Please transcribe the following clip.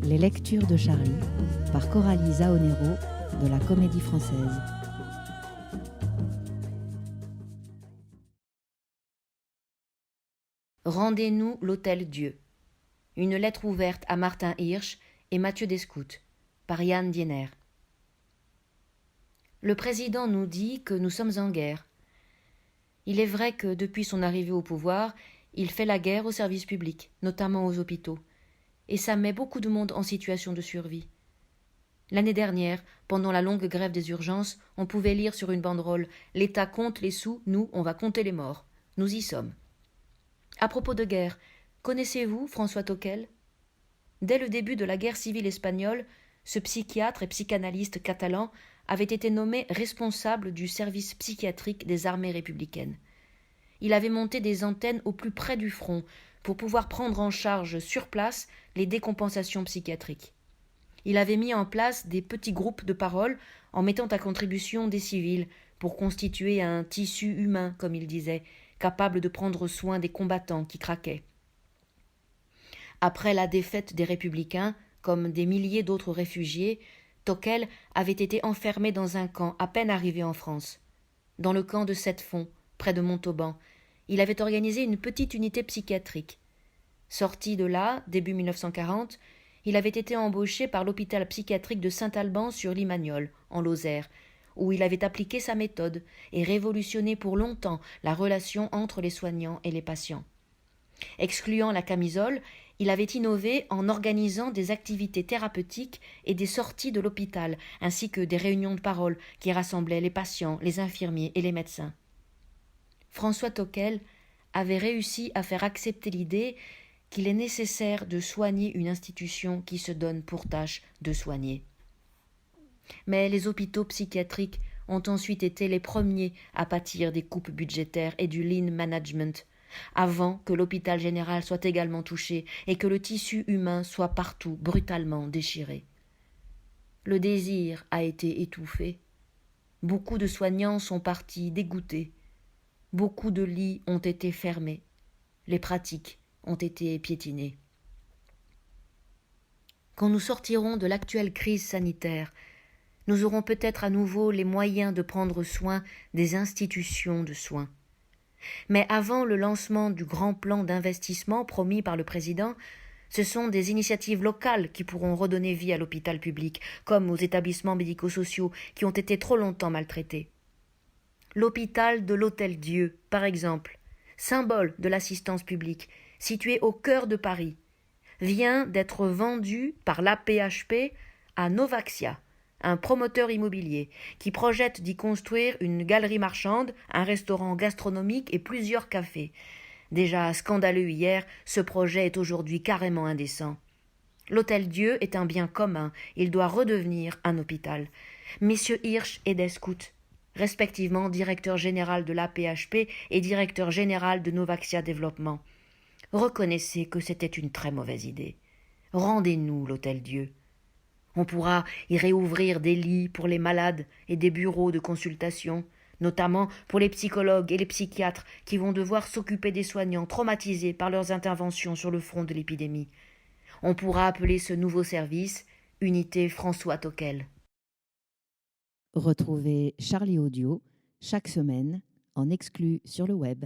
Les lectures de Charlie par Coralie Zaonero de la Comédie Française. Rendez-nous l'Hôtel Dieu. Une lettre ouverte à Martin Hirsch et Mathieu Descoutes, par Yann Diener. Le président nous dit que nous sommes en guerre. Il est vrai que depuis son arrivée au pouvoir, il fait la guerre aux services publics, notamment aux hôpitaux, et ça met beaucoup de monde en situation de survie. L'année dernière, pendant la longue grève des urgences, on pouvait lire sur une banderole « L'État compte les sous, nous, on va compter les morts. Nous y sommes ». À propos de guerre, connaissez-vous François Toquel ? Dès le début de la guerre civile espagnole, ce psychiatre et psychanalyste catalan avait été nommé responsable du service psychiatrique des armées républicaines. Il avait monté des antennes au plus près du front pour pouvoir prendre en charge sur place les décompensations psychiatriques. Il avait mis en place des petits groupes de parole en mettant à contribution des civils pour constituer un tissu humain, comme il disait, capable de prendre soin des combattants qui craquaient. Après la défaite des Républicains, comme des milliers d'autres réfugiés, Toquel avait été enfermé dans un camp à peine arrivé en France. Dans le camp de Sept-Fonds, près de Montauban, il avait organisé une petite unité psychiatrique. Sorti de là, début 1940, il avait été embauché par l'hôpital psychiatrique de Saint-Alban sur Limagnole, en Lozère, où il avait appliqué sa méthode et révolutionné pour longtemps la relation entre les soignants et les patients. Excluant la camisole, il avait innové en organisant des activités thérapeutiques et des sorties de l'hôpital, ainsi que des réunions de parole qui rassemblaient les patients, les infirmiers et les médecins. François Toquel avait réussi à faire accepter l'idée qu'il est nécessaire de soigner une institution qui se donne pour tâche de soigner. Mais les hôpitaux psychiatriques ont ensuite été les premiers à pâtir des coupes budgétaires et du lean management, avant que l'hôpital général soit également touché et que le tissu humain soit partout brutalement déchiré. Le désir a été étouffé. Beaucoup de soignants sont partis dégoûtés. Beaucoup de lits ont été fermés. Les pratiques ont été piétinées. Quand nous sortirons de l'actuelle crise sanitaire, nous aurons peut-être à nouveau les moyens de prendre soin des institutions de soins. Mais avant le lancement du grand plan d'investissement promis par le président, ce sont des initiatives locales qui pourront redonner vie à l'hôpital public, comme aux établissements médico-sociaux qui ont été trop longtemps maltraités. L'hôpital de l'Hôtel Dieu, par exemple, symbole de l'assistance publique, situé au cœur de Paris, vient d'être vendu par l'AP-HP à Novaxia, un promoteur immobilier qui projette d'y construire une galerie marchande, un restaurant gastronomique et plusieurs cafés. Déjà scandaleux hier, ce projet est aujourd'hui carrément indécent. L'Hôtel Dieu est un bien commun, il doit redevenir un hôpital. Messieurs Hirsch et Descoutes, respectivement directeur général de l'AP-HP et directeur général de Novaxia Développement, reconnaissez que c'était une très mauvaise idée. Rendez-nous l'Hôtel Dieu. On pourra y réouvrir des lits pour les malades et des bureaux de consultation, notamment pour les psychologues et les psychiatres qui vont devoir s'occuper des soignants traumatisés par leurs interventions sur le front de l'épidémie. On pourra appeler ce nouveau service Unité François Toquel. Retrouvez Charlie Audio chaque semaine en exclu sur le web.